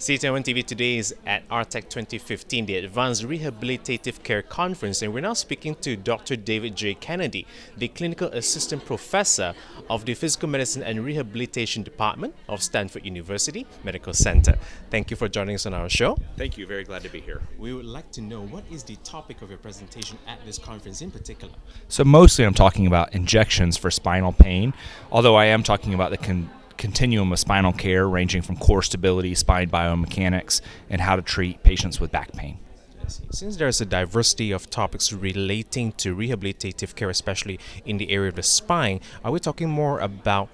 CTN TV today is at ARTeC 2015, the Advanced Rehabilitative Care Conference, and we're now speaking to Dr. David J. Kennedy, the Clinical Assistant Professor of the Physical Medicine and Rehabilitation Department of Stanford University Medical Center. Thank you for joining us on our show. Thank you. Very glad to be here. We would like to know, what is the topic of your presentation at this conference in particular? So mostly I'm talking about injections for spinal pain, although I am talking about the continuum of spinal care ranging from core stability, spine biomechanics, and how to treat patients with back pain. Since there's a diversity of topics relating to rehabilitative care, especially in the area of the spine, are we talking more about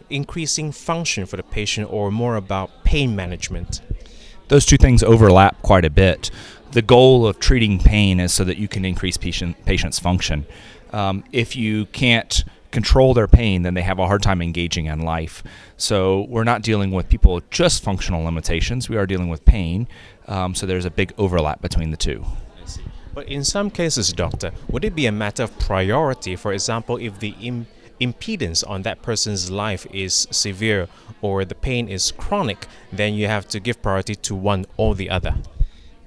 increasing function for the patient or more about pain management? Those two things overlap quite a bit. The goal of treating pain is so that you can increase patient's function. If you can't control their pain, then they have a hard time engaging in life. So we're not dealing with people with just functional limitations. We are dealing with pain. So there's a big overlap between the two. I see. But in some cases, doctor, would it be a matter of priority? For example, if the impedance on that person's life is severe or the pain is chronic, then you have to give priority to one or the other.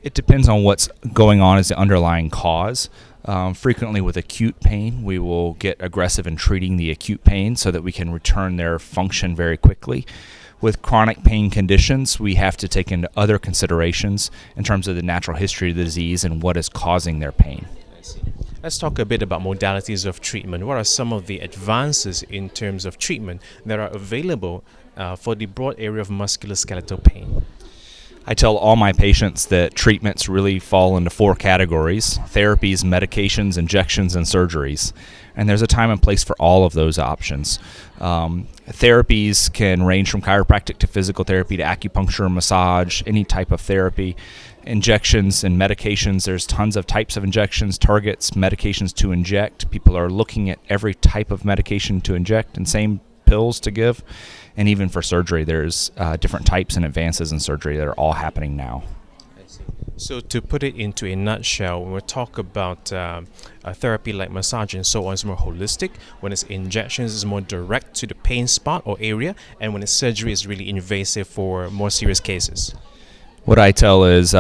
It depends on what's going on as the underlying cause. Frequently with acute pain, we will get aggressive in treating the acute pain so that we can return their function very quickly. With chronic pain conditions, we have to take into other considerations in terms of the natural history of the disease and what is causing their pain. I see. Let's talk a bit about modalities of treatment. What are some of the advances in terms of treatment that are available for the broad area of musculoskeletal pain? I tell all my patients that treatments really fall into four categories: therapies, medications, injections, and surgeries. And there's a time and place for all of those options. Therapies can range from chiropractic to physical therapy to acupuncture, massage, any type of therapy. Injections and medications, there's tons of types of injections, targets, medications to inject. People are looking at every type of medication to inject and same pills to give. And even for surgery, there's different types and advances in surgery that are all happening now. I see. So to put it into a nutshell, when we talk about a therapy like massage and so on, it's more holistic. When it's injections, it's more direct to the pain spot or area. And when it's surgery, it's really invasive for more serious cases. What I tell is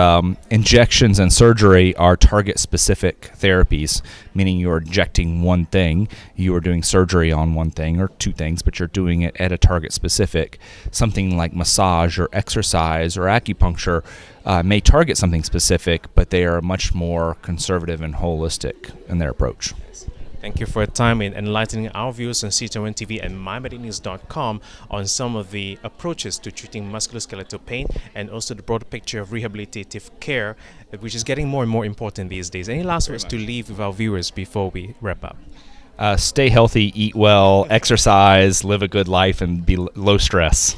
injections and surgery are target-specific therapies, meaning you're injecting one thing, you are doing surgery on one thing or two things, but you're doing it at a target-specific. Something like massage or exercise or acupuncture may target something specific, but they are much more conservative and holistic in their approach. Thank you for your time in enlightening our viewers on CTN TV and MyMedicNews.com on some of the approaches to treating musculoskeletal pain and also the broader picture of rehabilitative care, which is getting more and more important these days. Any last words to leave with our viewers before we wrap up? Stay healthy, eat well, exercise, live a good life, and be low stress.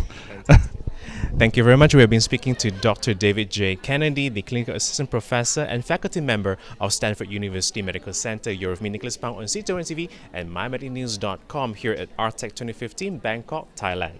Thank you very much. We have been speaking to Dr. David J. Kennedy, the Clinical Assistant Professor and Faculty Member of Stanford University Medical Center. You're with me, Nicholas Pang, on CTN TV and MyMedicNews.com here at ARTeC 2015, Bangkok, Thailand.